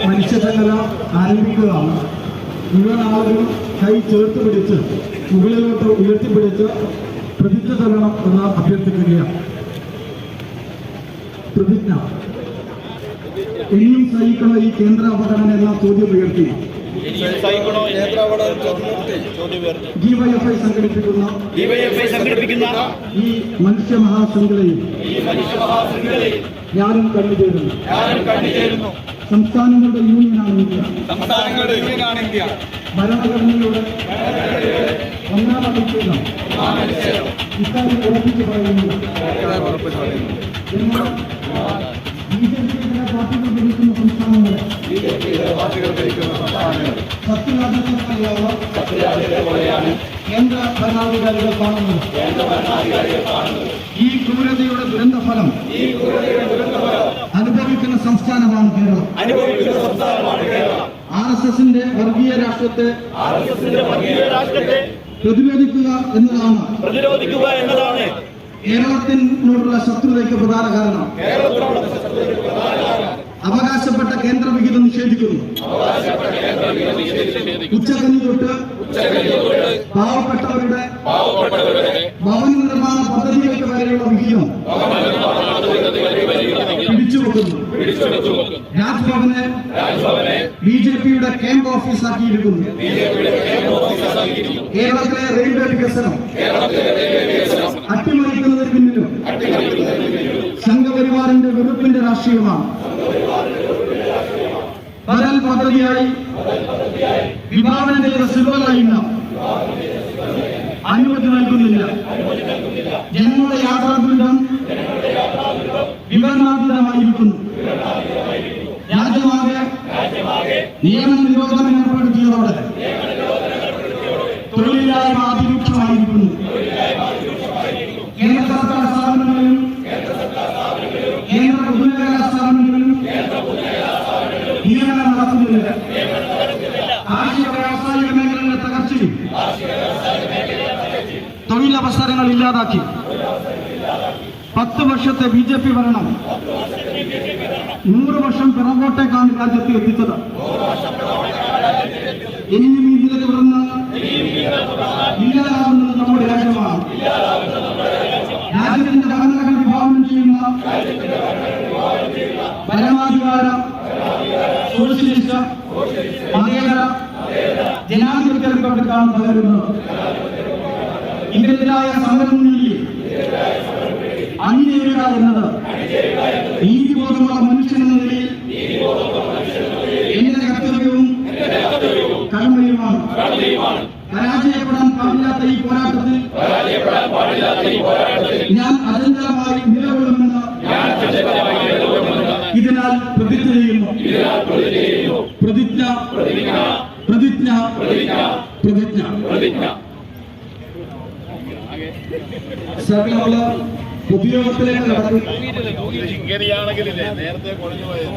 മനുഷ്യസംഘടന ആരംഭിക്കുകയാണ്. മുഴുവൻ ആളുകളും കൈ ചേർത്ത് പിടിച്ച് മുകളിലോട്ട് ഉയർത്തിപ്പിടിച്ച് പ്രതിജ്ഞ ചൊല്ലണം എന്ന് അഭ്യർത്ഥിക്കുകയാണ്. പ്രതിജ്ഞ. ഇനിയും സഹിക്കണോ ഈ കേന്ദ്ര അവഗണന എന്ന ചോദ്യം ഉയർത്തി ഡിവൈഎഫ്ഐ സംഘടിപ്പിക്കുന്ന ഈ മനുഷ്യ മഹാശൃംഖലയിൽ ഞാനും കണ്ടുചേരുന്നു. സംസ്ഥാനങ്ങളുടെ യൂണിയനാണ് ഇന്ത്യ. ഭരണഘടനയുടെ ഒന്നാം അനുച്ഛേദം ഇക്കാര്യം ഉറപ്പിച്ചു പറയുന്നു. എന്നാൽ ബിജെപിയുടെ പാർട്ടികൾ ഭരിക്കുന്ന സംസ്ഥാനങ്ങളെ സത്യവാദികളാണ് കേന്ദ്ര ഭരണാധികാരികൾ കാണുന്നത്. ഈ ക്രൂരതയുടെ ദുരന്തഫലം അനുഭവിക്കുന്ന സംസ്ഥാനമാണ് കേരളം. RSSന്റെ വർഗീയ രാഷ്ട്രത്തെ പ്രതിരോധിക്കുക എന്നതാണ് കേരളത്തിനോടുള്ള ശത്രുതയ്ക്ക് പ്രധാന കാരണം. അവകാശപ്പെട്ട കേന്ദ്ര വിഹിതം നിഷേധിക്കുന്നു. ഉച്ചകഞ്ഞി തൊട്ട് പാവപ്പെട്ടവരുടെ ഭവന നിർമ്മാണ പദ്ധതികൾക്ക് വരെയുള്ള വിഹിതം പിടിച്ചുവെക്കുന്നു. രാജ്ഭവനെ ബിജെപിയുടെ ക്യാമ്പ് ഓഫീസാക്കിയിരിക്കുന്നു. കേരളത്തിലെ റെയിൽവേ വികസനം അട്ടിമറിക്കുന്നതിന് പിന്നിലും സംഘപരിവാറിന്റെ വെറുപ്പിന്റെ രാഷ്ട്രീയമാണ്. ബദൽ പദ്ധതിയായി വിഭാവനം ചെയ്ത സിൽവർ ലൈന് അനുമതി നൽകുന്നില്ല. ജനങ്ങളുടെ യാത്രാദുരിതം വിവരണാതീതമായിരിക്കുന്നു. രാജ്യമാകെ നിയമ നിരോധനം ഏർപ്പെടുത്തിയതോടെ തൊഴിലില്ലായ്മ അതിരൂക്ഷമായിരിക്കുന്നു. കേന്ദ്ര സർക്കാർ സ്ഥാപനങ്ങളിലും കേന്ദ്ര പൊതുമേഖലാ സ്ഥാപനങ്ങളിലും നിയമനം നടത്തുന്നില്ല. കാർഷിക വ്യാവസായിക മേഖലകളുടെ തകർച്ചയും തൊഴിലവസരങ്ങൾ ഇല്ലാതാക്കി 10 വർഷത്തെ ബിജെപി ഭരണം 100 വർഷം പിറകോട്ടേക്കാണ് രാജ്യത്തെ എത്തിച്ചത്. ഇനിയും ഇതിനെ തുടർന്ന് ഇല്ലാതാകുന്നത് നമ്മുടെ രാജ്യമാണ്. രാജ്യത്തിന്റെ ഭരണഘടന വിഭാവനം ചെയ്യുന്ന പരമാധികാര സോഷ്യലിസ്റ്റ് മതേതര ജനാധിപത്യ റിപ്പബ്ലിക്കാണ് പകരുന്നത്. ഇതിനെതിരായ സമരമുന്നണിയിൽ അണിചേരുക എന്നത് നീതിബോധമുള്ള മനുഷ്യനെന്ന നിലയിൽ എന്റെ കർത്തവ്യവും കടമയുമാണ്. പരാജയപ്പെടാൻ പാടില്ലാത്ത ഈ പോരാട്ടത്തിൽ ഞാൻ അചഞ്ചലമായി നിലകൊള്ളുമെന്ന് ഇതിനാൽ പ്രതിജ്ഞ ചെയ്യുന്നു. പ്രതിജ്ഞ പ്രതിജ്ഞ പ്രതിജ്ഞ പ്രതിജ്ഞ. നമ്മള് പൊതുയോഗത്തിലേക്ക് നടക്കും. ഇങ്ങനെയാണെങ്കിലേ നേരത്തെ കുറഞ്ഞു പോയത്.